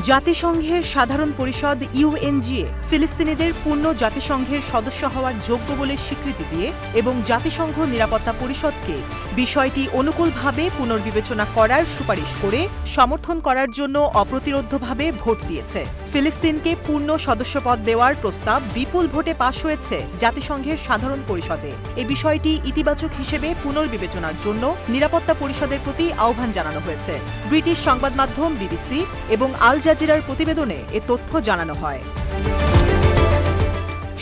জাতিসংঘের সাধারণ পরিষদ ইউএনজিএ ফিলিস্তিনিদের পূর্ণ জাতিসংঘের সদস্য হওয়ার যোগ্য বলে স্বীকৃতি দিয়ে এবং জাতিসংঘ নিরাপত্তা পরিষদকে বিষয়টি অনুকূলভাবে পুনর্বিবেচনা করার সুপারিশ করে সমর্থন করার জন্য অপ্রতিরোধ্যভাবে ভোট দিয়েছে। ফিলিস্তিনকে পূর্ণ সদস্যপদ দেওয়ার প্রস্তাব বিপুল ভোটে পাশ হয়েছে জাতিসংঘের সাধারণ পরিষদে। এই বিষয়টি ইতিবাচক হিসেবে পুনর্বিবেচনার জন্য নিরাপত্তা পরিষদের প্রতি আহ্বান জানানো হয়েছে। ব্রিটিশ সংবাদ মাধ্যম বিবিসি এবং আল জাজিরার প্রতিবেদনে এ তথ্য জানানো হয়।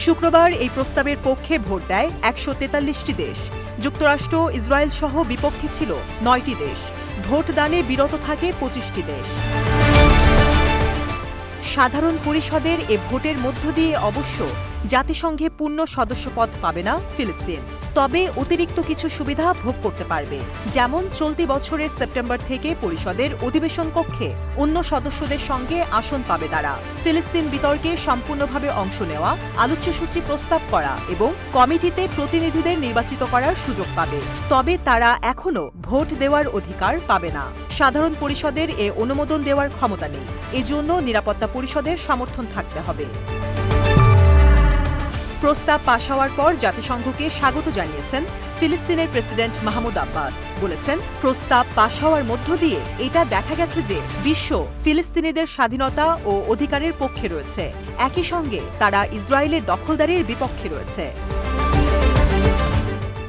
শুক্রবার এই প্রস্তাবের পক্ষে ভোট দেয় ১৪৩টি দেশ। যুক্তরাষ্ট্র, ইসরায়েল সহ বিপক্ষে ছিল ৯টি দেশ। ভোটদানে বিরত থাকে ২৫টি দেশ। সাধারণ পরিষদের এ ভোটের মধ্য দিয়ে অবশ্য জাতিসংঘে পূর্ণ সদস্যপদ পাবে না ফিলিস্তিন, তবে অতিরিক্ত কিছু সুবিধা ভোগ করতে পারবে। যেমন চলতি বছরের সেপ্টেম্বর থেকে পরিষদের অধিবেশন কক্ষে অন্য সদস্যদের সঙ্গে আসন পাবে তারা। ফিলিস্তিন বিতর্কে সম্পূর্ণভাবে অংশ নেওয়া, আলোচ্যসূচি প্রস্তাব করা এবং কমিটিতে প্রতিনিধিদের নির্বাচিত করার সুযোগ পাবে। তবে তারা এখনও ভোট দেওয়ার অধিকার পাবে না। সাধারণ পরিষদের এ অনুমোদন দেওয়ার ক্ষমতা নেই। এজন্য নিরাপত্তা পরিষদের সমর্থন থাকতে হবে। প্রস্তাব পাশ হওয়ার পর জাতিসংঘকে স্বাগত জানিয়েছেন ফিলিস্তিনের প্রেসিডেন্ট মাহমুদ আব্বাস। বলেছেন, প্রস্তাব পাশ হওয়ার মধ্য দিয়ে এটা দেখা গেছে যে বিশ্ব ফিলিস্তিনিদের স্বাধীনতা ও অধিকারের পক্ষে রয়েছে, একই সঙ্গে তারা ইসরায়েলের দখলদারির বিপক্ষে রয়েছে।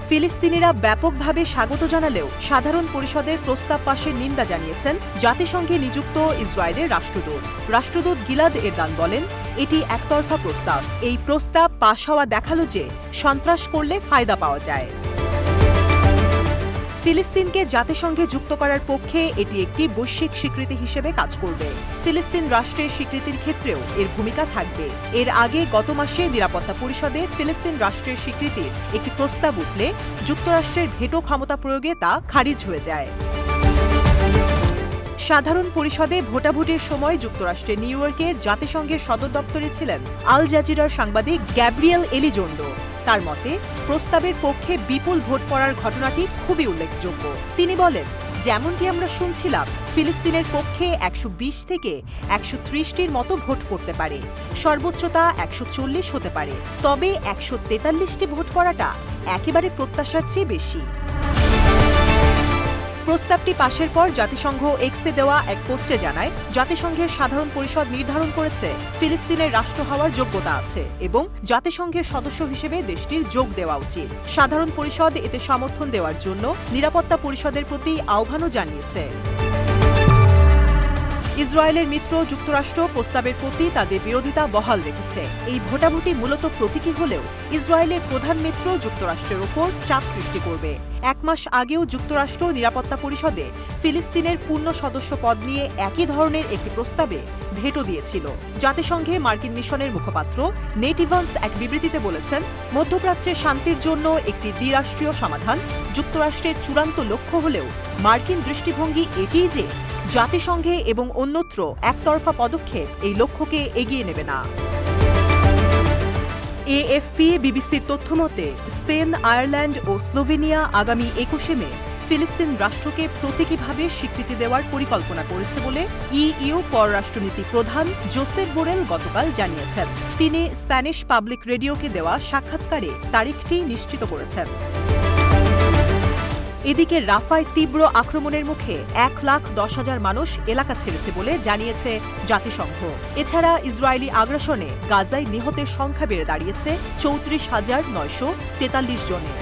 ফিলিস্তিনিরা ব্যাপকভাবে স্বাগত জানালেও সাধারণ পরিষদের প্রস্তাব পাশের নিন্দা জানিয়েছেন জাতিসংঘে নিযুক্ত ইসরায়েলের রাষ্ট্রদূত। রাষ্ট্রদূত গিলাদ এরদান বলেন, এটি একতরফা প্রস্তাব। এই প্রস্তাব পাশ হওয়া দেখালো যে সন্ত্রাস করলে ফায়দা পাওয়া যায়। ফিলিস্তিনকে জাতিসংঘে যুক্ত করার পক্ষে এটি একটি বৈশ্বিক স্বীকৃতি হিসেবে কাজ করবে। ফিলিস্তিন রাষ্ট্রের স্বীকৃতির ক্ষেত্রেও এর ভূমিকা থাকবে। এর আগে গত মাসে নিরাপত্তা পরিষদে ফিলিস্তিন রাষ্ট্রের স্বীকৃতির একটি প্রস্তাব উঠলে যুক্তরাষ্ট্রের ভেটো ক্ষমতা প্রয়োগে তা খারিজ হয়ে যায়। সাধারণ পরিষদে ভোটাভুটির সময় যুক্তরাষ্ট্রের নিউ ইয়র্কের জাতিসংঘের সদর দপ্তরে ছিলেন আল জাজিরার সাংবাদিক গ্যাব্রিয়েল এলিজোন্ডো। তার মতে, প্রস্তাবের পক্ষে বিপুল ভোট পড়ার ঘটনাটি খুবই উল্লেখযোগ্য। তিনি বলেন, যেমনটি আমরা শুনছিলাম, ফিলিস্তিনের পক্ষে ১২০ থেকে ১৩০টির মতো ভোট পড়তে পারে, সর্বোচ্চতা ১৪০ হতে পারে। তবে ১৪৩টি ভোট পড়াটা একেবারে প্রত্যাশার চেয়ে বেশি। প্রস্তাবটি পাশের পর জাতিসংঘ এক্সে দেওয়া এক পোস্টে জানায়, জাতিসংঘের সাধারণ পরিষদ নির্ধারণ করেছে ফিলিস্তিনের রাষ্ট্র হওয়ার যোগ্যতা আছে এবং জাতিসংঘের সদস্য হিসেবে দেশটির যোগ দেওয়া উচিত। সাধারণ পরিষদ এতে সমর্থন দেওয়ার জন্য নিরাপত্তা পরিষদের প্রতি আহ্বানও জানিয়েছে। ইসরায়েলের মিত্র যুক্তরাষ্ট্র প্রস্তাবের প্রতি তাদের বিরোধিতা বহাল রেখেছে। এই ভোটাভুটি মূলত প্রতীকী হলেও ইসরায়েলের প্রধান মিত্র যুক্তরাষ্ট্রের ওপর চাপ সৃষ্টি করবে। ১ মাস আগেও যুক্তরাষ্ট্র নিরাপত্তা পরিষদে ফিলিস্তিনের পূর্ণ সদস্য পদ নিয়ে একই ধরনের একটি প্রস্তাবে ভেটো দিয়েছিল। জাতিসংঘে মার্কিন মিশনের মুখপাত্র নেট ইভান্স এক বিবৃতিতে বলেছেন, মধ্যপ্রাচ্যে শান্তির জন্য একটি দ্বিরাষ্ট্রীয় সমাধান যুক্তরাষ্ট্রের চূড়ান্ত লক্ষ্য হলেও মার্কিন দৃষ্টিভঙ্গি এটিই যে জাতিসংঘে এবং অন্যত্র একতরফা পদক্ষেপ এই লক্ষ্যকে এগিয়ে নেবে না। এএফপি বিবিসির তথ্যমতে স্পেন, আয়ারল্যান্ড ও স্লোভেনিয়া আগামী ২১শে মে ফিলিস্তিন রাষ্ট্রকে প্রতীকীভাবে স্বীকৃতি দেওয়ার পরিকল্পনা করেছে বলে ইইউ পররাষ্ট্রনীতি প্রধান জোসেফ বোরেল গতকাল জানিয়েছেন। তিনি স্প্যানিশ পাবলিক রেডিওকে দেওয়া সাক্ষাৎকারে তারিখটি নিশ্চিত করেছেন। এদিকে রাফায় তীব্র আক্রমণের মুখে ১,১০,০০০ মানুষ এলাকা ছেড়েছে বলে জানিয়েছে জাতিসংঘ। এছাড়া ইসরায়েলি আগ্রাসনে গাজায় নিহতের সংখ্যা বেড়ে দাঁড়িয়েছে ৩৪,৯৪৩ জনে।